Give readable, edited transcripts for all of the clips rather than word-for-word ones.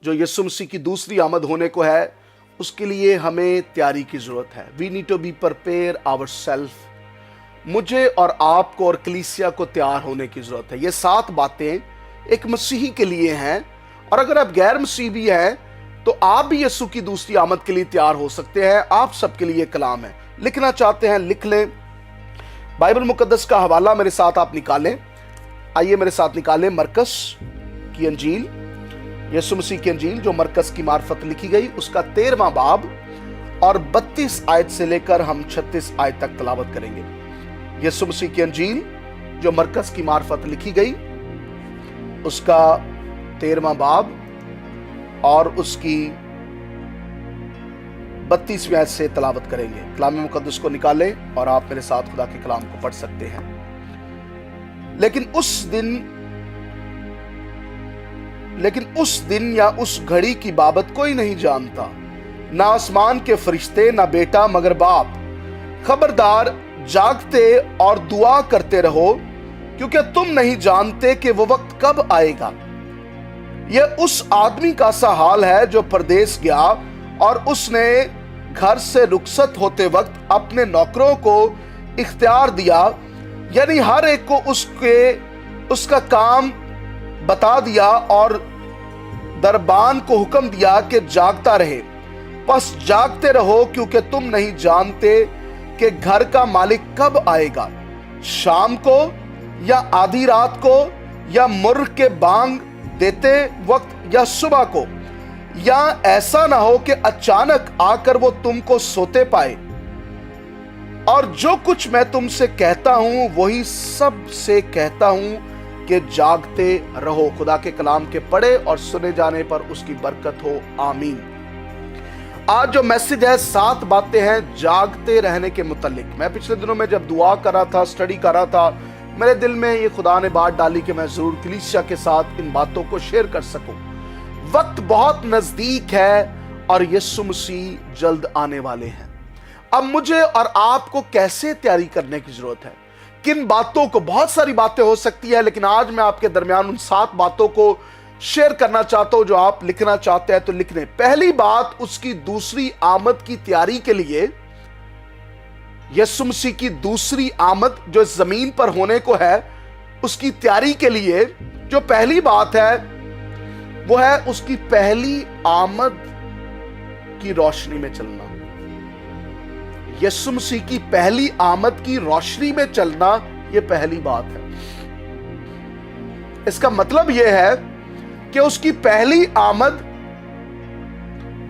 جو یسوع مسیح کی دوسری آمد ہونے کو ہے، اس کے لیے ہمیں تیاری کی ضرورت ہے. We need to be prepare our self. مجھے اور آپ کو اور کلیسیا کو تیار ہونے کی ضرورت ہے. یہ 7 باتیں ایک مسیحی کے لیے ہیں، اور اگر آپ غیر مسیحی بھی ہیں تو آپ بھی یسوع کی دوسری آمد کے لیے تیار ہو سکتے ہیں. آپ سب کے لیے کلام ہے. لکھنا چاہتے ہیں لکھ لیں. بائبل مقدس کا حوالہ میرے ساتھ آپ نکالیں. آئیے میرے ساتھ نکالیں مرکز کی انجیل، یسوع مسیح کی انجیل جو مرکز کی معرفت لکھی گئی، اس کا 13واں باب اور 32 آیت سے لے کر ہم 36 آیت تک تلاوت کریں گے. یسوع مسیح کی انجیل جو مرکز کی معرفت لکھی گئی، اس کا 13واں باب اور اس کی 32ویں آیت سے تلاوت کریں گے. کلام مقدس کو نکالیں اور آپ میرے ساتھ خدا کے کلام کو پڑھ سکتے ہیں. لیکن اس دن یا اس گھڑی کی بابت کوئی نہیں جانتا، نہ آسمان کے فرشتے، نہ بیٹا، مگر باپ. خبردار جاگتے اور دعا کرتے رہو، کیونکہ تم نہیں جانتے کہ وہ وقت کب آئے گا. یہ اس آدمی کا سا حال ہے جو پردیس گیا، اور اس نے گھر سے رخصت ہوتے وقت اپنے نوکروں کو اختیار دیا، یعنی ہر ایک کو اس کا کام بتا دیا، اور دربان کو حکم دیا کہ جاگتا رہے. پس جاگتے رہو، کیونکہ تم نہیں جانتے کہ گھر کا مالک کب آئے گا، شام کو یا آدھی رات کو یا مرغ کے بانگ دیتے وقت یا صبح کو، یا ایسا نہ ہو کہ اچانک آ کر وہ تم کو سوتے پائے. اور جو کچھ میں تم سے کہتا ہوں وہی سب سے کہتا ہوں کہ جاگتے رہو. خدا کے کلام کے پڑھے اور سنے جانے پر اس کی برکت ہو. آمین. آج جو میسج ہے 7 باتیں ہیں جاگتے رہنے کے متعلق. میں پچھلے دنوں میں جب دعا کر رہا تھا، سٹڈی کر رہا تھا، میرے دل میں یہ خدا نے بات ڈالی کہ میں ضرور کلیسیا کے ساتھ ان باتوں کو شیئر کر سکوں. وقت بہت نزدیک ہے اور یسوع مسیح جلد آنے والے ہیں. اب مجھے اور آپ کو کیسے تیاری کرنے کی ضرورت ہے؟ کن باتوں کو؟ بہت ساری باتیں ہو سکتی ہیں، لیکن آج میں آپ کے درمیان ان 7 باتوں کو شیئر کرنا چاہتا ہوں جو آپ لکھنا چاہتے ہیں تو لکھ لیں. پہلی بات، اس کی دوسری آمد کی تیاری کے لیے، یسوع مسیح کی دوسری آمد جو اس زمین پر ہونے کو ہے، اس کی تیاری کے لیے جو پہلی بات ہے وہ ہے اس کی پہلی آمد کی روشنی میں چلنا. یسوع مسیح کی پہلی آمد کی روشنی میں چلنا، یہ پہلی بات ہے. اس کا مطلب یہ ہے کہ اس کی پہلی آمد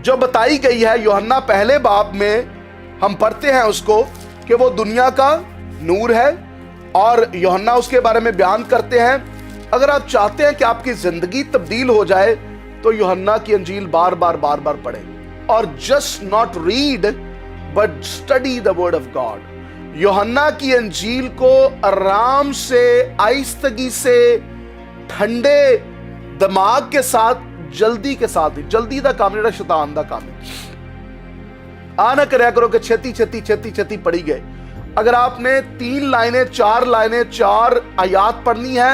جو بتائی گئی ہے یوحنا پہلے باب میں، ہم پڑھتے ہیں اس کو کہ وہ دنیا کا نور ہے، اور یوحنا اس کے بارے میں بیان کرتے ہیں. اگر آپ چاہتے ہیں کہ آپ کی زندگی تبدیل ہو جائے تو یوحنا کی انجیل بار بار پڑھیں، اور just not read but study the word of God. یوحنا کی انجیل کو آرام سے، آہستگی سے، ٹھنڈے دماغ کے ساتھ، جلدی کے ساتھ. جلدی دا کام جڑا شیطان دا کام ہے. نہ کریا کرو کہ چھتی پڑھی گئے. اگر آپ نے 3 لائنیں 4 لائنیں 4 آیات پڑھنی ہے،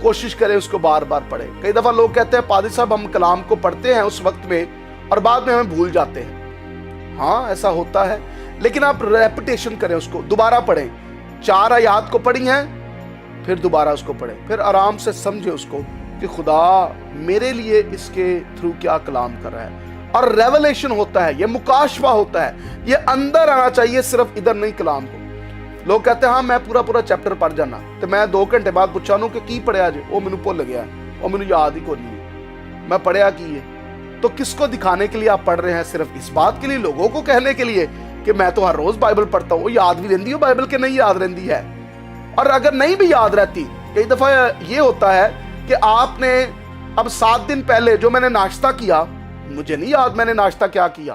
کوشش کریں اس کو بار بار پڑھیں. کئی دفعہ لوگ کہتے ہیں پادری صاحب ہم کلام کو پڑھتے ہیں اس وقت میں اور بعد میں ہمیں بھول جاتے ہیں. ہاں ایسا ہوتا ہے، لیکن آپ ریپیٹیشن کریں، اس کو دوبارہ پڑھیں. 4 آیات کو پڑھی ہیں، پھر دوبارہ اس کو پڑھیں، پھر آرام سے سمجھیں اس کو کہ خدا میرے لیے اس کے تھرو کیا کلام کر رہا ہے. اور ریولیشن ہوتا ہے، یہ مکاشفہ ہوتا ہے، یہ اندر آنا چاہیے، صرف ادھر نہیں کلام کو. لوگ کہتے ہیں ہاں میں پورا چیپٹر پڑھ جانا، تو میں 2 گھنٹے بعد پوچھانوں کہ کی پڑھیا جی؟ وہ مینوں بھول گیا ہے، وہ مینوں یاد ہی کوئی نہیں ہے میں پڑھیا کی ہے. تو کس کو دکھانے کے لیے آپ پڑھ رہے ہیں؟ صرف اس بات کے لیے، لوگوں کو کہنے کے لیے کہ میں تو ہر روز بائبل پڑھتا ہوں. وہ یاد بھی رہندی ہو بائبل کے؟ نہیں یاد رہندی ہے. اور اگر نہیں بھی یاد رہتی، کئی دفعہ یہ ہوتا ہے کہ آپ نے اب 7 دن پہلے جو میں نے ناشتہ کیا، مجھے نہیں یاد میں نے ناشتہ کیا کیا،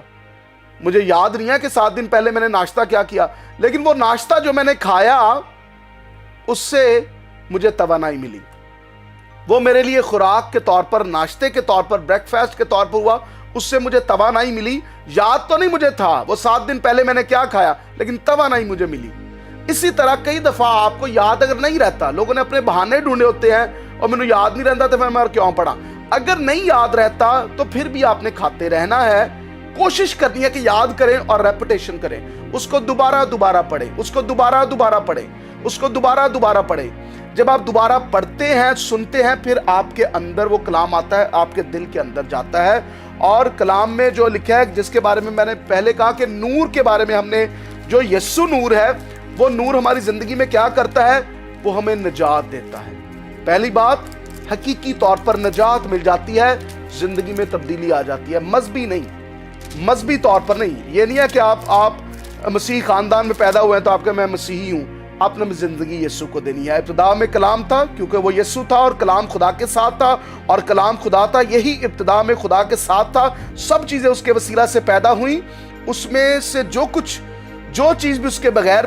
مجھے یاد نہیں ہے کہ 7 دن پہلے میں نے ناشتہ کیا کیا، لیکن وہ ناشتہ جو میں نے کھایا اس سے مجھے توانائی ملی. وہ میرے لیے خوراک کے طور پر، ناشتے کے طور پر، بریک فاسٹ کے طور پر ہوا، اس سے مجھے توانائی ملی. یاد تو نہیں مجھے تھا وہ 7 دن پہلے میں نے کیا کھایا، لیکن توانائی مجھے ملی. اسی طرح کئی دفعہ آپ کو یاد اگر نہیں رہتا، لوگوں نے اپنے بہانے ڈھونڈے ہوتے ہیں اور مجھے یاد نہیں رہتا تو میں کیوں پڑھا. اگر نہیں یاد رہتا تو پھر بھی آپ نے کھاتے رہنا ہے. کوشش کرنی ہے کہ یاد کریں اور ریپیٹیشن کریں. اس کو دوبارہ پڑھیں, اس کو دوبارہ پڑھیں, اس کو دوبارہ پڑھیں. جب آپ دوبارہ پڑھتے ہیں, سنتے ہیں, پھر آپ کے اندر وہ کلام آتا ہے, آپ کے دل کے اندر جاتا ہے. اور کلام میں جو لکھا ہے, جس کے بارے میں نے پہلے کہا کہ نور کے بارے میں ہم نے, جو یسوع نور ہے, وہ نور ہماری زندگی میں کیا کرتا ہے؟ وہ ہمیں نجات دیتا ہے. پہلی بات, حقیقی طور پر نجات مل جاتی ہے, زندگی میں تبدیلی آ جاتی ہے. مذہبی طور پر نہیں. یہ نہیں ہے کہ آپ مسیحی خاندان میں پیدا ہوئے ہیں تو آپ کہ میں مسیحی ہوں. آپ نے زندگی یسوع کو دینی ہے. ابتدا میں کلام تھا, کیونکہ وہ یسوع تھا, اور کلام خدا کے ساتھ تھا, اور کلام خدا تھا. یہی ابتدا میں خدا کے ساتھ تھا. سب چیزیں اس کے وسیلہ سے پیدا ہوئیں. اس میں سے جو چیز بھی اس کے بغیر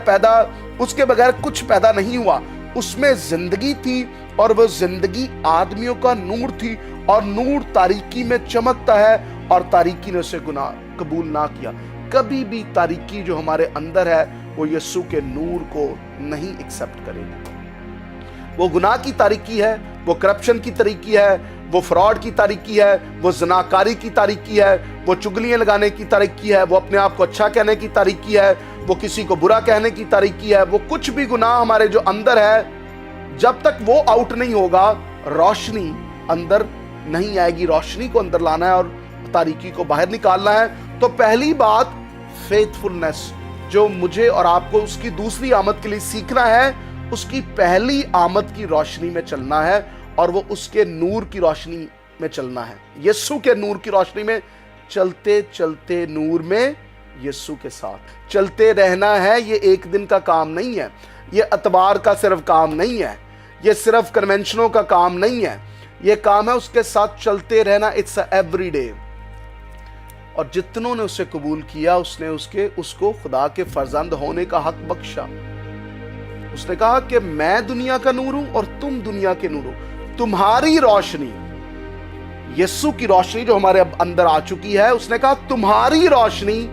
کچھ پیدا نہیں ہوا. اس میں زندگی تھی, اور وہ زندگی آدمیوں کا نور تھی, اور نور تاریکی میں چمکتا ہے, اور تاریکی نے اسے گناہ قبول نہ کیا. کبھی بھی تاریکی جو ہمارے اندر ہے وہ یسوع کے نور کو نہیں ایکسپٹ کرے گی. وہ گناہ کی تاریکی ہے, وہ کرپشن کی تاریکی ہے, وہ فراڈ کی تاریکی ہے, وہ زناکاری کی تاریکی ہے, وہ چگلیاں لگانے کی تاریکی ہے, وہ اپنے آپ کو اچھا کہنے کی تاریکی ہے, وہ کسی کو برا کہنے کی تاریکی ہے. وہ کچھ بھی گناہ ہمارے جو اندر ہے, جب تک وہ آؤٹ نہیں ہوگا, روشنی اندر نہیں آئے گی. روشنی کو اندر لانا ہے اور تاریکی کو باہر نکالنا ہے. تو پہلی بات, فیتھفلنس, جو مجھے اور آپ کو اس کی دوسری آمد کے لیے سیکھنا ہے, اس کی پہلی آمد کی روشنی میں چلنا ہے, اور وہ اس کے نور کی روشنی میں چلنا ہے. یسوع کے نور کی روشنی میں چلتے چلتے نور میں یسوع کے ساتھ چلتے رہنا ہے. یہ ایک دن کا کام نہیں ہے, یہ اتوار کا صرف کام نہیں ہے, یہ صرف کنونشنوں کا کام نہیں ہے. یہ کام ہے اس کے ساتھ چلتے رہنا. It's every day. اور جتنوں نے اسے قبول کیا, اس نے اس کو خدا کے فرزند ہونے کا حق بخشا. اس نے کہا کہ میں دنیا کا نور ہوں اور تم دنیا کے نور ہو. تمہاری روشنی, یسوع کی روشنی جو ہمارے اندر آ چکی ہے, اس نے کہا تمہاری روشنی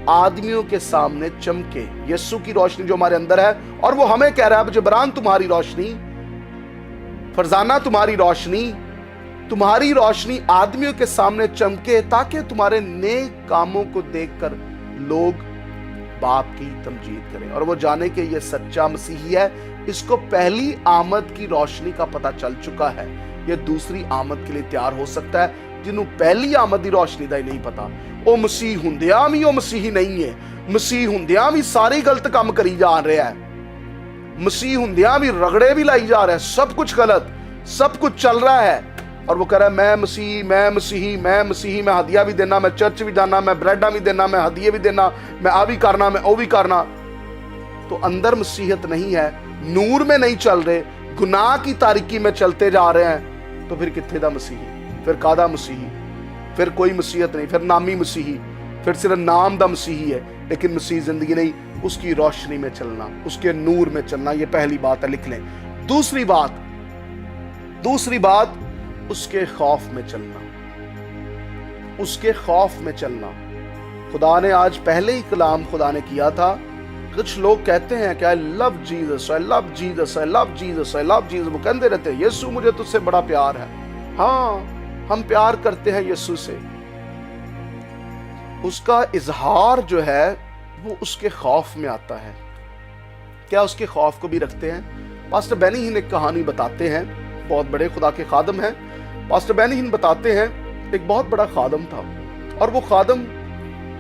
آدمیوں کے سامنے چمکے. یسوع کی روشنی جو ہمارے اندر ہے, اور وہ ہمیں کہہ رہا ہے جبران تمہاری روشنی, فرزانہ تمہاری روشنی آدمیوں کے سامنے چمکے, تاکہ تمہارے نیک کاموں کو دیکھ کر لوگ باپ کی تمجید کریں, اور وہ جانے کہ یہ سچا مسیحی ہے. اس کو پہلی آمد کی روشنی کا پتہ چل چکا ہے. یہ دوسری آمد کے لیے تیار ہو سکتا ہے. جنہوں پہلی آمد کی روشنی دا ہی نہیں پتا, وہ مسیح ہوندیاں بھی وہ مسیحی نہیں ہے. مسیح ہوندیاں بھی ساری غلط کام کری جا رہا ہے. مسیح ہوندیاں بھی رگڑے بھی لائی جا رہا ہے. سب کچھ غلط, سب کچھ چل رہا ہے, اور وہ کہہ رہا ہے میں مسیحی, میں ہدیہ بھی دینا, میں چرچ بھی جانا, میں بریڈا بھی دینا, میں ہدیے بھی دینا, میں آ بھی کرنا, میں او بھی کرنا. تو اندر مسیحیت نہیں ہے, نور میں نہیں چل رہے, گناہ کی تاریکی میں چلتے جا رہے ہیں. تو پھر کتنے دا مسیحی, پھر کادا مسیحی, پھر کوئی مسیحیت نہیں, پھر نامی مسیحی, پھر صرف نام دا مسیحی ہے, لیکن مسیح زندگی نہیں. اس کی روشنی میں چلنا, اس کے نور میں چلنا, یہ پہلی بات ہے, لکھ لیں. دوسری بات, اس کے خوف میں چلنا. اس کے خوف میں چلنا. خدا نے آج پہلے ہی کلام خدا نے کیا تھا. کچھ لوگ کہتے ہیں کہ I love Jesus, I love Jesus, I love Jesus, I love Jesus. وہ کہتے رہتے ہیں یسوع مجھے تجھ سے بڑا پیار ہے. ہاں, ہم پیار کرتے ہیں یسوع سے. اس کا اظہار جو ہے وہ اس کے خوف میں آتا ہے. کیا اس کے خوف کو بھی رکھتے ہیں؟ پاسٹر بینی ہن ایک کہانی بتاتے ہیں, بہت بڑے خدا کے خادم ہیں. پاسٹر بینی ہن بتاتے ہیں ایک بہت بڑا خادم تھا, اور وہ خادم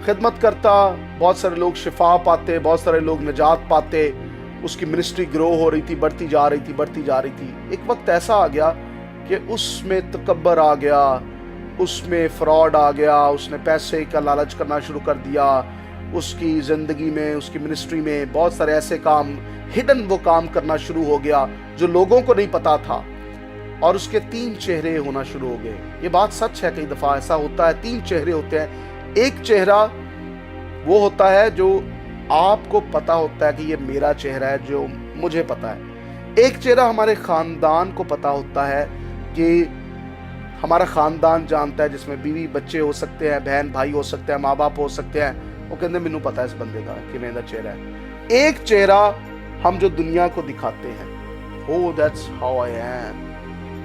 خدمت کرتا, بہت سارے لوگ شفا پاتے, بہت سارے لوگ نجات پاتے. اس کی منسٹری گرو ہو رہی تھی, بڑھتی جا رہی تھی. ایک وقت ایسا آ گیا کہ اس میں تکبر آ گیا, اس میں فراڈ آ گیا, اس نے پیسے کا لالچ کرنا شروع کر دیا. اس کی زندگی میں, اس کی منسٹری میں بہت سارے ایسے کام, ہڈن وہ کام کرنا شروع ہو گیا جو لوگوں کو نہیں پتا تھا. اور اس کے 3 چہرے ہونا شروع ہو گئے. یہ بات سچ ہے, کئی دفعہ ایسا ہوتا ہے, 3 چہرے ہوتے ہیں. ایک چہرہ وہ ہوتا ہے جو آپ کو پتا ہوتا ہے کہ یہ میرا چہرہ ہے, جو مجھے پتا ہے. ایک چہرہ ہمارے خاندان کو پتا ہوتا ہے کہ ہمارا خاندان جانتا ہے, جس میں بیوی بچے ہو سکتے ہیں, بہن بھائی ہو سکتے ہیں, ماں باپ ہو سکتے ہیں. وہ کہتے ہیں مینوں پتا ہے اس بندے کا کہ میرا چہرہ ہے. ایک چہرہ ہم جو دنیا کو دکھاتے ہیں, oh that's how I am,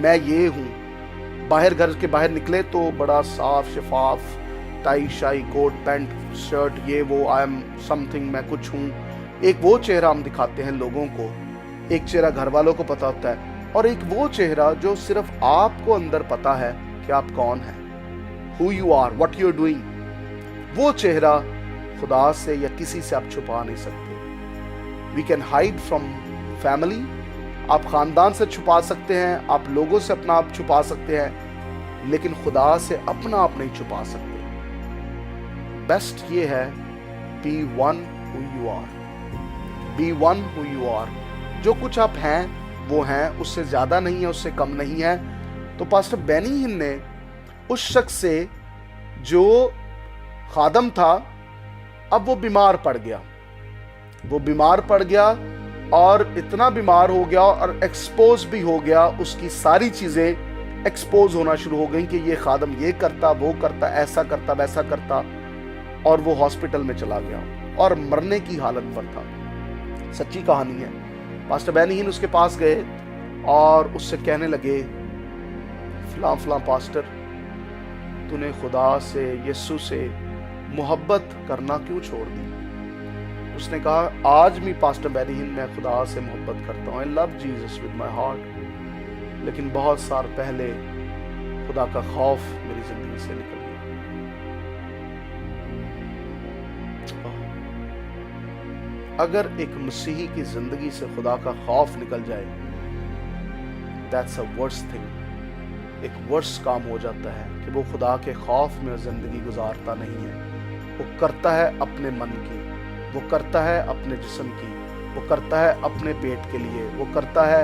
میں یہ ہوں. बाहर घर के बाहर निकले तो बड़ा साफ शफाफ, टाई शाई, कोट पैंट शर्ट, ये वो, आई एम समथिंग, मैं कुछ हूँ। एक वो चेहरा हम दिखाते हैं लोगों को, एक चेहरा घर वालों को पता होता है, और एक वो चेहरा जो सिर्फ आपको अंदर पता है कि आप कौन हैं, who you are, what you're doing। वो चेहरा खुदा से या किसी से आप छुपा नहीं सकते। We can hide from family, आप खानदान से छुपा सकते हैं, आप लोगों से अपना आप छुपा सकते हैं, लेकिन खुदा से अपना आप नहीं छुपा सकते। बेस्ट ये है, be one who you are, be one who you are। जो कुछ आप हैं वो हैं, उससे ज्यादा नहीं है, उससे कम नहीं है। तो पास्टर बेनी हिन ने उस शख्स से जो खादम था, अब वो बीमार पड़ गया, वो बीमार पड़ गया और इतना बीमार हो गया और एक्सपोज भी हो गया, उसकी सारी चीजें एक्सपोज होना शुरू हो गई कि ये खादम ये करता, वो करता, ऐसा करता, वैसा करता, और वो हॉस्पिटल में चला गया और मरने की हालत पर था। सच्ची कहानी है। पास्टर बेनी हिन उसके पास गए और उससे कहने लगे, फलां फलां पास्टर, तूने खुदा से, यीशु से मोहब्बत करना क्यों छोड़ दी? उसने कहा, आज भी पास्टर बेनी हिन मैं खुदा से मोहब्बत करता हूँ, I love Jesus with my heart, लेकिन बहुत साल पहले खुदा का खौफ मेरी जिंदगी से निकल गया। अगर एक मसीही की जिंदगी से खुदा का खौफ निकल जाए, दैट्स अ वर्स्ट थिंग। एक वर्स काम हो जाता है कि वो खुदा के खौफ में जिंदगी गुजारता नहीं है। वो करता है अपने मन की, वो करता है अपने जिस्म की, वो करता है अपने पेट के लिए, वो करता है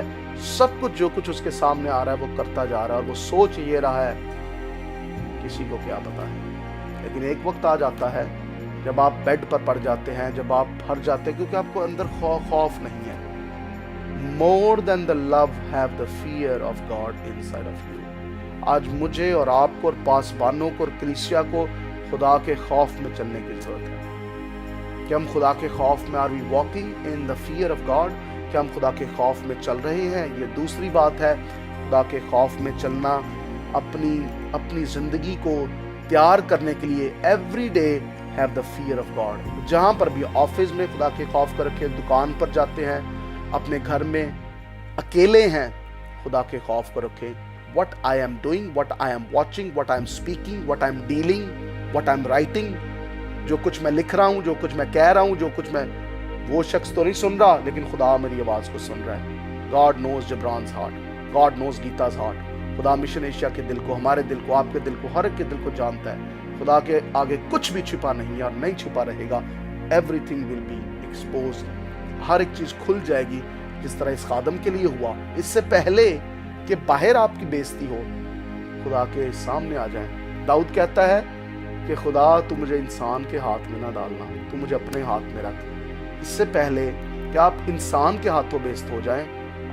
सब कुछ, जो कुछ उसके सामने आ रहा है वो करता जा रहा है, और वो सोच ये रहा है किसी को क्या पता है। लेकिन एक वक्त आ जाता है जब आप बेड पर पड़ जाते हैं, जब आप भर जाते हैं, क्योंकि आपको अंदर खौफ नहीं है। More than the love have the fear of God inside of you. आज मुझे और आपको और पासबानों को और कलीसिया को खुदा के खौफ में चलने की जरूरत है। कि हम खुदा के खौफ में, are we walking in the fear of God, कि हम खुदा के खौफ में चल रहे हैं? ये दूसरी बात है। खुदा के खौफ में चलना, अपनी जिंदगी को तैयार करने के लिए every day have the fear of God. जहां पर भी, ऑफिस में खुदा के खौफ कर रखे, दुकान पर जाते हैं, अपने घर में अकेले हैं, खुदा के खौफ को रखें। what I am doing, what I am watching, what I am speaking, what I am dealing, what I am writing, जो कुछ मैं लिख रहा हूँ, जो कुछ मैं कह रहा हूँ, जो कुछ मैं, वो शख्स तो नहीं सुन रहा, लेकिन खुदा मेरी आवाज को सुन रहा है। God knows जबरान's heart, God knows गीता's heart। खुदा मिशन एशिया के दिल को, हमारे दिल को, आपके दिल को, हर एक के दिल को जानता है। खुदा के आगे कुछ भी छिपा नहीं है और नहीं छिपा रहेगा। एवरीथिंग विल बी एक्सपोज्ड, हर एक चीज खुल जाएगी, जिस तरह इस खादम के लिए हुआ। इससे पहले कि बाहर आपकी बेइज्जती हो, खुदा के सामने आ जाए। दाऊद कहता है कि खुदा तू मुझे इंसान के हाथ में ना डालना, तू मुझे अपने हाथ में रख। इससे पहले कि आप इंसान के हाथों बेइज्जत हो जाएं,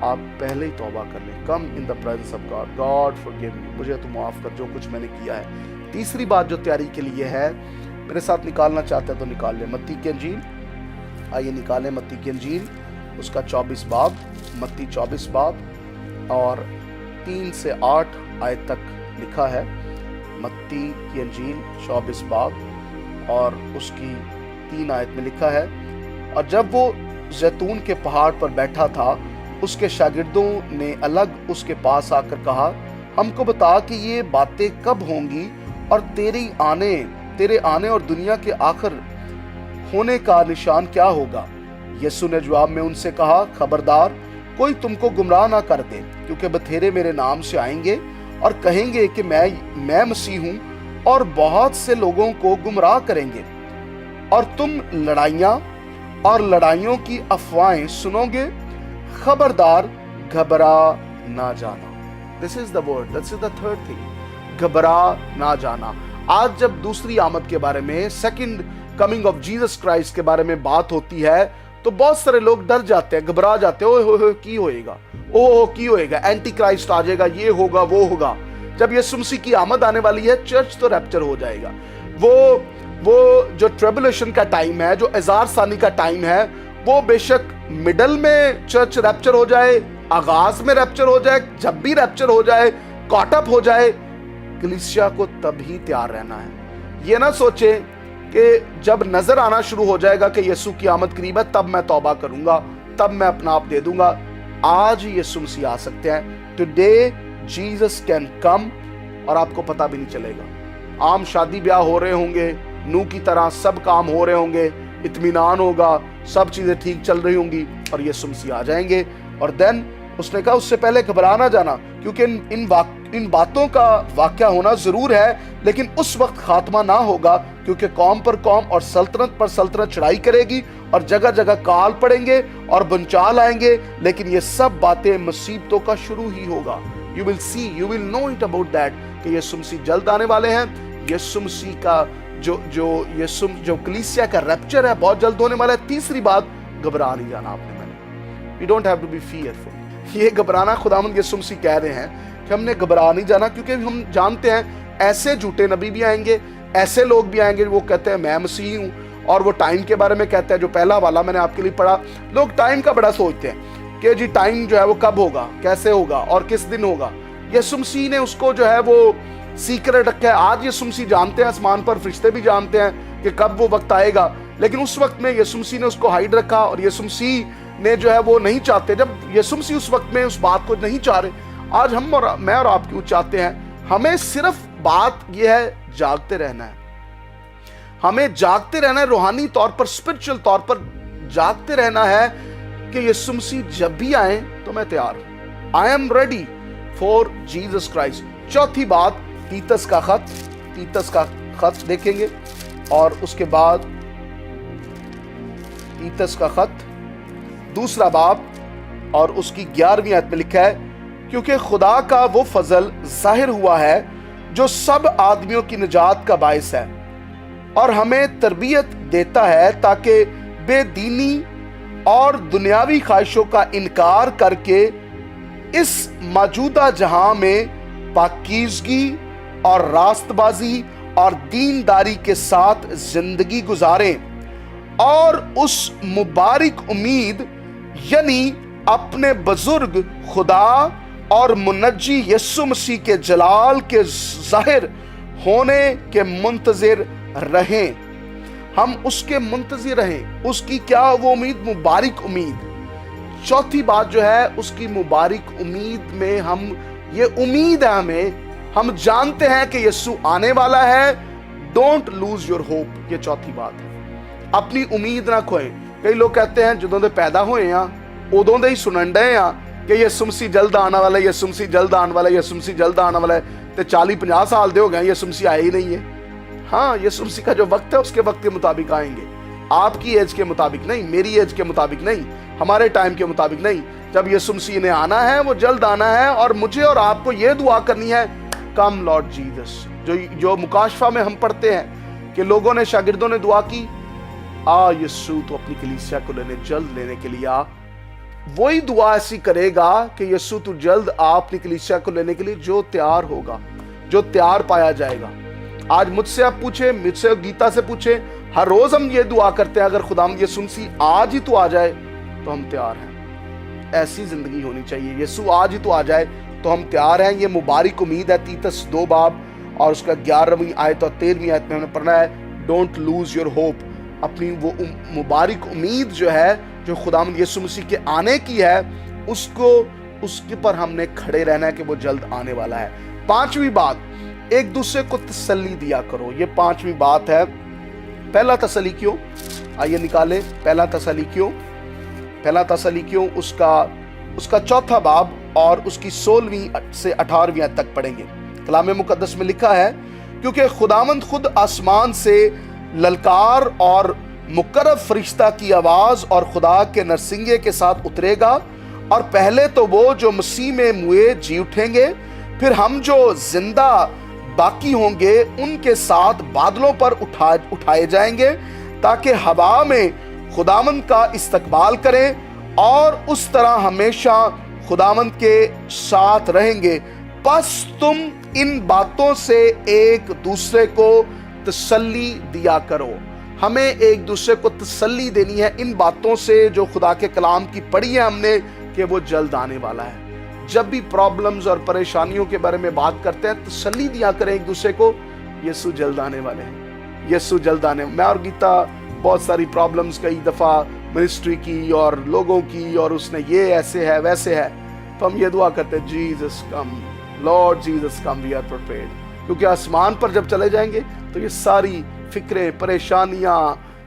आप पहले ही तौबा कर लें। Come in the presence of God, God forgive me, मुझे तू माफ कर जो कुछ मैंने किया है। तीसरी बात जो तैयारी के लिए है, मेरे साथ निकालना चाहते हैं तो निकाल लें। मत्ती की अंजील, आइए निकालें मत्ती की अंजील, उसका 24 बाब, मत्ती 24 बाब और 3 से 8 आयत तक लिखा है। मत्ती की अंजील 24 बाब और उसकी 3 आयत में लिखा है, और जब वो जैतून के पहाड़ पर बैठा था, उसके शागिर्दों ने अलग उसके पास आकर कहा, हमको बता कि ये बातें कब होंगी और तेरे आने और दुनिया के आखिर होने का निशान क्या होगा? यीशु ने जवाब में उनसे कहा, खबरदार कोई तुमको गुमराह ना कर दे, क्योंकि बथेरे मेरे नाम से आएंगे और कहेंगे कि मैं मसीह हूं, और बहुत से लोगों को गुमराह करेंगे, और तुम लड़ाइयों की अफवाहें सुनोगे। खबरदार घबरा ना जाना। This is the word, this is the third thing, घबरा ना जाना। आज जब दूसरी आमद के बारे में, second coming of Jesus Christ के बारे में बात होती है, तो बहुत सारे लोग डर जाते हैं, घबरा जाते हैं। ओह की होएगा, ओह की होएगा, एंटी क्राइस्ट आ जाएगा, ये होगा वो होगा। जब यीशु मसीह की आमद आने वाली है, चर्च तो रैप्चर हो जाएगा। वो जो ट्रिबुलेशन का टाइम है, जो हजार सानी का टाइम है, वो बेशक मिडल में चर्च रैप्चर हो जाए, आगाज में रैप्चर हो जाए, जब भी रैप्चर हो जाए, कॉट अप हो जाए, कलीसिया को तभी तैयार रहना है। ये ना सोचे कि जब नजर आना शुरू हो जाएगा कि यीशु की आमद करीब है तब मैं तौबा करूंगा, तब मैं अपना आप दे दूंगा। आज ही यीशु मसीह आ सकते हैं। टुडे जीसस कैन कम और आपको पता भी नहीं चलेगा। आम शादी ब्याह हो रहे होंगे, नूह की तरह सब काम हो रहे होंगे, इत्मीनान होगा, सब चीजें ठीक चल रही होंगी और यीशु मसीह आ जाएंगे। और देन उसने कहा उससे पहले घबरा ना जाना, क्योंकि इन बातों का वाक़या होना जरूर है, लेकिन उस वक्त खात्मा ना होगा, क्योंकि कौम पर कौम और सल्तनत पर सल्तनत चढ़ाई करेगी और जगह जगह काल पड़ेंगे और बंचाल आएंगे। लेकिन ये सब बातें मुसीबतों का शुरू ही होगा। You will see, you will know it about that कि यीशु मसीह जल्द आने वाले हैं। यीशु मसीह का जो कलीसिया का रैप्चर है बहुत जल्द होने वाला है। तीसरी बात, घबरा नहीं जाना आपने, मैंने, you don't have to be fearful. ये घबराना खुदावंद यीशु मसीह कह रहे हैं कि हमने घबरा नहीं जाना, क्योंकि हम जानते हैं ऐसे झूठे नबी भी आएंगे, ऐसे लोग भी आएंगे वो कहते हैं मैं मसीह हूँ, और वो टाइम के बारे में कहते हैं। जो पहला वाला मैंने आपके लिए पढ़ा, लोग टाइम का बड़ा सोचते हैं कि जी टाइम जो है वो कब होगा, कैसे होगा और किस दिन होगा। यीशु मसीह ने उसको जो है वो सीक्रेट रखा है। आज यीशु मसीह जानते हैं, आसमान पर फरिश्ते भी जानते हैं कि कब वो वक्त आएगा, लेकिन उस वक्त में यीशु मसीह ने उसको हाइड रखा। और यीशु मसीह ने जो है वो नहीं चाहते, जब यीशु मसीह उस वक्त में उस बात को नहीं चाह रहे, आज हम और मैं और आप क्यों चाहते हैं? हमें सिर्फ बात यह है, जागते रहना है। हमें जागते रहना है, रूहानी तौर पर, स्पिरिचुअल तौर पर जागते रहना है कि यीशु मसीह जब भी आए तो मैं तैयार हूं। I am ready for Jesus Christ. चौथी बात, तीतस का खत देखेंगे, और उसके बाद तीतस का खत दूसरा बाब और उसकी 11वीं आयत में लिखा है, क्योंकि खुदा का वो फजल जाहिर हुआ है जो सब आदमियों की निजात का बायस है और हमें तरबियत देता है ताकि बेदीनी और दुनियावी ख्वाहिशों का इनकार करके इस मौजूदा जहां में पाकीज़गी और रास्तबाजी और दीनदारी के साथ जिंदगी गुजारें और उस मुबारक उम्मीद यानी अपने बुजुर्ग खुदा और मुनज्जी यीशु मसीह के जलाल के जाहिर होने के मुंतजिर रहें। हम उसके मुंतजिर रहें। उसकी क्या वो उम्मीद? मुबारक उम्मीद। चौथी बात जो है, उसकी मुबारक उम्मीद में हम, ये उम्मीद है हमें, हम जानते हैं कि यीशु आने वाला है। डोंट लूज योर होप, ये चौथी बात है। अपनी उम्मीद ना खोएं। कई लोग कहते हैं ਜਦੋਂ ਦੇ पैदा ਹੋਏ ਆ ਉਦੋਂ ਦੇ ਹੀ ਸੁਣਨ ਡਏ ਆ ਕਿ ਯਿਸੂ ਮਸੀਹ ਜਲਦ ਆਉਣ ਵਾਲਾ ਹੈ, ਯਿਸੂ ਮਸੀਹ ਜਲਦ ਆਉਣ ਵਾਲਾ ਹੈ, ਯਿਸੂ ਮਸੀਹ ਜਲਦ ਆਉਣ वाला है, ਤੇ 40-50 साल ਦੇ हो गए, यीशु मसीह आए ही नहीं है। हाँ, यीशु मसीह का जो वक्त है उसके वक्त के मुताबिक आएंगे, आपकी एज के मुताबिक नहीं, मेरी एज के मुताबिक नहीं, हमारे टाइम के मुताबिक नहीं। जब यीशु मसीह ने आना है वो जल्द आना है, और मुझे और आपको ये दुआ करनी है, कम लॉर्ड जीसस। जो मुकाशफा में हम पढ़ते हैं कि लोगों ने, शागिर्दों ने दुआ की, आ यीशु तो अपनी कलीसिया को जल्द लेने के लिए आ। वही दुआ ऐसी करेगा कि यीशु तू जल्द आ अपनी कलीसिया को लेने के लिए, जो तैयार होगा, जो तैयार पाया जाएगा। आज मुझसे आप पूछे, मुझसे गीता से पूछे, हर रोज हम ये दुआ करते हैं, अगर खुदावंद यीशु मसीह आज ही तो आ जाए तो हम तैयार हैं। ऐसी जिंदगी होनी चाहिए। यीशु आज ही तो आ जाए तो हम तैयार हैं। ये मुबारक उम्मीद है। तीतस 2 बाब और उसका 11वीं आयत और 13वीं आयत में हमने पढ़ना है, डोंट लूज योर होप। अपनी वो मुबारक उम्मीद जो है, जो खुदावंद यीशु मसीह के आने की है, उसके पर हमने खड़े रहना है कि वो जल्द आने वाला है। 5वीं बात, एक दूसरे को तसल्ली दिया करो। ये 5वीं बात है। पहला तसल्लीकियों, आइए निकालें पहला तसल्लीकियों उसका 4था बाब और उसकी 16वीं से 18वीं तक पढ़ेंगे। कलाम मुकद्दस में लिखा है, क्योंकि खुदावंद खुद आसमान से ललकार और मुकर्रब फरिश्ता की आवाज और खुदा के नरसिंगे के साथ उतरेगा, और पहले तो वो जो मसीह में मुए जी उठेंगे, फिर हम जो जिंदा बाकी होंगे उनके साथ बादलों पर उठाए जाएंगे, ताकि हवा में खुदावंद का इस्तकबाल करें और उस तरह हमेशा खुदावंद के साथ रहेंगे। बस तुम इन बातों से एक दूसरे को तसल्ली दिया करो। हमें एक दूसरे को तसल्ली देनी है इन बातों से जो खुदा के कलाम की पढ़ी है हमने, कि वो जल्द आने वाला है। जब भी प्रॉब्लम्स और परेशानियों के बारे में बात करते हैं, तसल्ली दिया करें एक दूसरे को, यीशु जल्द आने वाले हैं, यीशु जल्द आने। मैं और गीता बहुत सारी प्रॉब्लम्स कई दफ़ा मिनिस्ट्री की और लोगों की, और उसने ये ऐसे है वैसे है, तो हम ये दुआ करते हैं, Jesus come, Lord Jesus come, we are prepared. क्योंकि आसमान पर जब चले जाएंगे तो ये सारी फिक्रें, परेशानियां,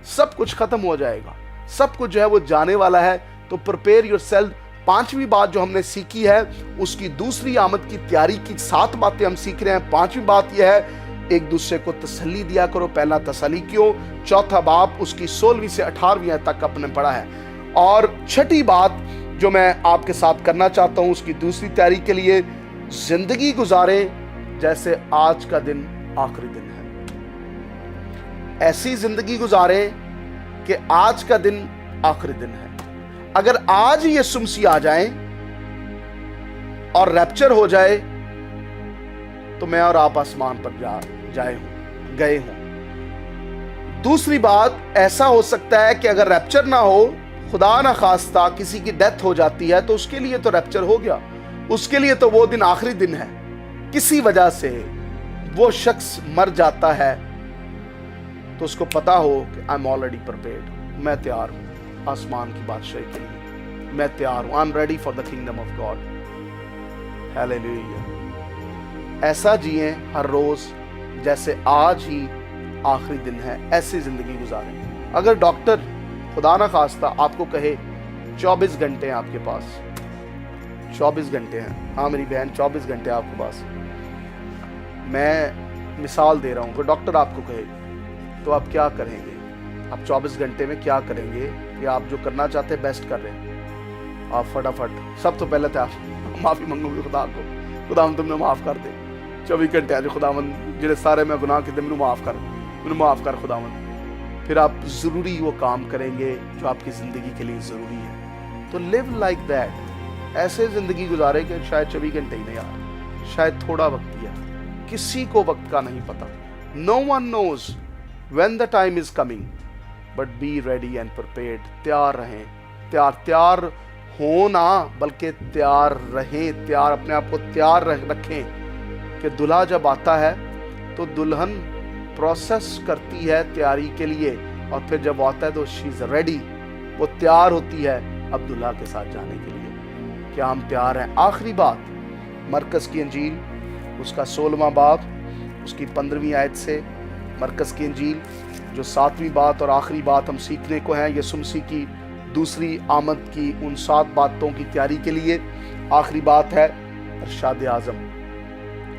सब कुछ खत्म हो जाएगा, सब कुछ जो है वो जाने वाला है। तो प्रिपेयर योरसेल्फ। पांचवी बात जो हमने सीखी है, उसकी दूसरी आमद की तैयारी की 7 बातें हम सीख रहे हैं। पांचवी बात यह है, एक दूसरे को तसल्ली दिया करो। पहला तसल्ली क्यों? चौथा बाब उसकी 16वीं से 18वीं तक अपने पढ़ा है। और छठी बात जो मैं आपके साथ करना चाहता हूं, उसकी दूसरी तैयारी के लिए, जिंदगी गुजारें जैसे आज का दिन आखिरी दिन है। ऐसी जिंदगी गुजारें कि आज का दिन आखिरी दिन है। अगर आज ये सुमसी आ जाए और रैप्चर हो जाए तो मैं और आप आसमान पर गए हों। दूसरी बात, ऐसा हो सकता है कि अगर रैप्चर ना हो, खुदा ना खास्ता किसी की डेथ हो जाती है, तो उसके लिए तो रैप्चर हो गया, उसके लिए तो वो दिन आखिरी दिन है। किसी वजह से वो शख्स मर जाता है तो उसको पता हो कि आई एम ऑलरेडी प्रिपेयर्ड, मैं तैयार हूं आसमान की बादशाही के लिए, मैं तैयार हूं, I am ready for the kingdom of God. Hallelujah. ऐसा जिए हर रोज जैसे आज ही आखिरी दिन है, ऐसी जिंदगी गुजारें। अगर डॉक्टर खुदा ना खास्ता आपको कहे 24 घंटे हैं आपके पास, 24 घंटे हैं, हाँ मेरी बहन 24 घंटे आपके पास, मैं मिसाल दे रहा हूं, तो डॉक्टर आपको कहे तो आप क्या करेंगे? आप 24 घंटे में क्या करेंगे कि आप जो करना चाहते हैं बेस्ट कर रहे हैं? आप फटाफट सब तो पहले तो आप माफ़ी मांगोगे खुदा को, खुदा हम तुमने माफ़ कर दे। 24 घंटे आज खुदावन जिन्हें सारे मैं गुनाह किए मैंने माफ़ कर खुदावन। फिर आप ज़रूरी वो काम करेंगे जो आपकी ज़िंदगी के लिए ज़रूरी है। तो लिव लाइक दैट, ऐसे ज़िंदगी गुजारे कि शायद 24 घंटे ही नहीं यार, शायद थोड़ा वक्त ही है, किसी को वक्त का नहीं पता। No one knows when the time is coming, but be ready and prepared। तैयार रहें, तैयार हो ना बल्कि तैयार रहें, तैयार अपने आप को तैयार रखें कि दुल्हा जब आता है तो दुल्हन प्रोसेस करती है तैयारी के लिए, और फिर जब आता है तो शी इज रेडी, वो तैयार होती है अब दुल्हा के साथ जाने के लिए। क्या हम तैयार हैं? आखिरी बात, मरकस की इंजील उसका 16वां बाब उसकी 15वीं आयत से, मरकस की इंजील जो 7वीं बात और आखिरी बात हम सीखने को है, यीशु मसीह की दूसरी आमद की उन 7 बातों की तैयारी के लिए आखिरी बात है इरशाद आज़म।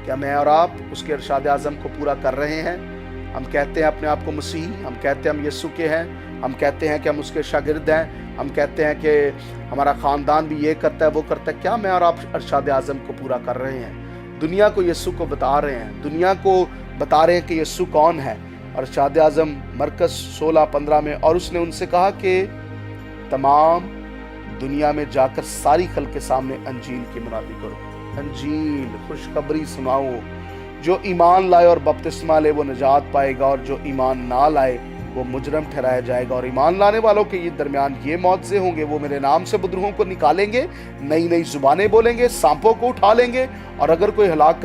क्या मैं और आप उसके इरशाद आज़म को पूरा कर रहे हैं? हम कहते हैं अपने आप को मसीही, हम कहते हैं हम यीशु के हैं, हम कहते हैं कि हम उसके शागिर्द हैं, हम कहते हैं कि हमारा ख़ानदान भी ये करता है वो करता है। क्या मैं और आप इरशाद आज़म को पूरा कर रहे हैं? दुनिया को यीशु को बता रहे हैं, दुनिया को बता रहे हैं कि यीशु कौन है। और इरशाद आज़म मरकस 16:15 में, और उसने उनसे कहा कि तमाम दुनिया में जाकर सारी खल्क के सामने अंजील की मुनादी करो। अंजील, खुशखबरी सुनाओ। जो ईमान लाए और बपतिस्मा ले वो निजात पाएगा, और जो ईमान ना लाए वो मुजरम ठहराया जाएगा। और ईमान लाने वालों के ये दरमियान ये मौजज़े होंगे, वो मेरे नाम से बुजुर्गों को निकालेंगे, नई नई जुबानें बोलेंगे, सांपों को उठा लेंगे, और अगर कोई हलाक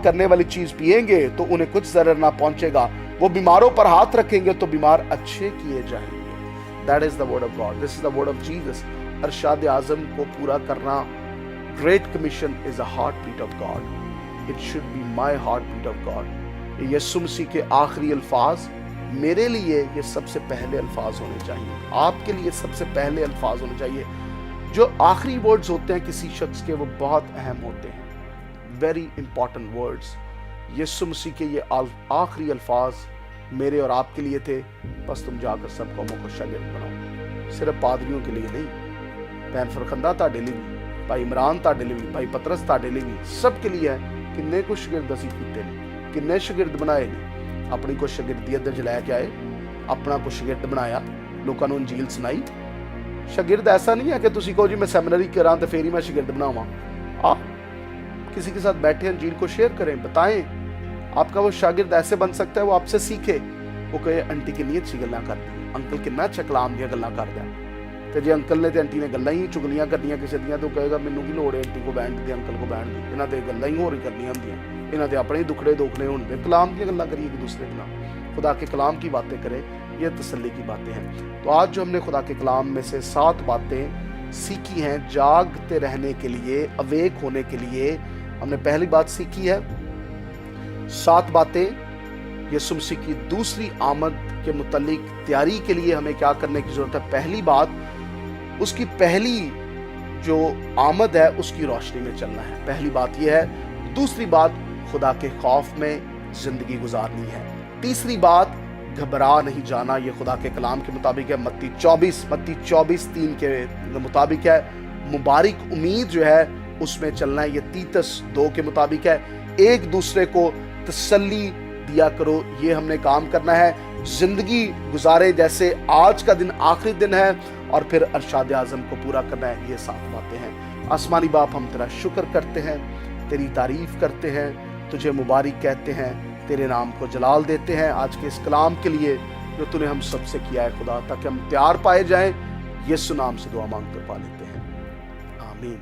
करने वाली चीज पिएंगे तो उन्हें कुछ जरर ना पहुंचेगा। वो बीमारों पर हाथ रखेंगे तो बीमार अच्छे किए जाएंगे। That is the word of God, this is the word of Jesus. इरशाद आज़म को पूरा करना, great commission is a heart beat of God, it should be my heart beat of God. यीशु मसीह के आखिरी अल्फाज मेरे लिए ये सबसे पहले अल्फाज होने चाहिए, आपके लिए सबसे पहले अल्फाज होने चाहिए। जो आखिरी वर्ड्स होते हैं किसी शख्स के, वो बहुत अहम होते हैं, वेरी इंपॉर्टेंट वर्ड्स। यीशु मसीह के ये आखिरी अल्फाज मेरे और आपके लिए थे, बस तुम जाकर सब कौमों को शागिर्द बनाओ। सिर्फ पादरियों के लिए नहीं, भैन फरखंदा ताडे लिए भी, भाई इमरान ताडे लिए भी, भाई पतरस ताडे लिए भी, सब के लिए है। किन्ने को शागिर्द असीं कीते ने, किन्ने शागिर्द बनाए ने। अपनी को शागिर्दियत दे लैके आए, अपना को शागिर्द बनाया, लोगों को अंजील सुनाई। शागिर्द ऐसा नहीं है कि तुसी कहो जी मैं सेमिनरी करा तो फिर ही मैं शागिर्द बनावा। आप किसी के साथ बैठे अंजील को शेयर करें, बताएं। आपका वो शागिर्द ऐसे बन सकता है, वो आपसे सीखे, वो कहे आंटी किन्नी अच्छी गल्लां करदी, अंकल किन्ना अच्छा कलाम दी गल्लां करदा, ਤੇ ਜੇ ਅੰਕਲ ਨੇ ਤੇ ਆਂਟੀ ਨੇ ਗੱਲਾਂ ਹੀ ਚੁਗਲੀਆਂ ਕਰਨੀਆਂ ਕਿਸੇ ਦੀਆਂ, ਤੇ ਉਹ ਕਹੇਗਾ ਮੈਨੂੰ ਕੀ ਲੋੜ ਹੈ ਆਂਟੀ ਕੋ ਬੈਠ ਦੀ, ਅੰਕਲ ਕੋ ਬੈਠ ਦੀ, ਇਹਨਾਂ ਤੇ ਗੱਲਾਂ ही ਹੋਰ ਹੀ ਕਰਨੀਆਂ ਹੁੰਦੀਆਂ, ਇਹਨਾਂ ਤੇ ਆਪਣੇ ही दुखड़े दोखड़े होंगे। कलाम की गल्लां करिए एक दूसरे के नाम, खुदा के कलाम की बातें करें, ये तसल्ली की बातें हैं। तो आज जो हमने खुदा के कलाम में से 7 बातें सीखी हैं जागते रहने के लिए, अवेक होने के लिए, हमने पहली बात सीखी है 7 बातें यीशु मसीह की दूसरी आमद के मुतालिक तैयारी के लिए हमें क्या करने की जरूरत है। पहली बात, उसकी पहली जो आमद है उसकी रोशनी में चलना है, पहली बात यह है। दूसरी बात, खुदा के खौफ में जिंदगी गुजारनी है। तीसरी बात, घबरा नहीं जाना, ये खुदा के कलाम के मुताबिक है। मत्ती 24:3 के मुताबिक है। मुबारक उम्मीद जो है उसमें चलना है, ये तीतस 2 के मुताबिक है। एक दूसरे को तसल्ली दिया करो, ये हमने काम करना है। जिंदगी गुजारे जैसे आज का दिन आखिरी दिन है, और फिर अरशाद आज़म को पूरा करना है। ये 7 बातें हैं। आसमानी बाप, हम तेरा शुक्र करते हैं, तेरी तारीफ करते हैं, तुझे मुबारक कहते हैं, तेरे नाम को जलाल देते हैं आज के इस कलाम के लिए जो तूने हम सबसे किया है खुदा, ताकि हम तैयार पाए जाएं। यीशु नाम से दुआ मांग कर पा लेते हैं, आमीन।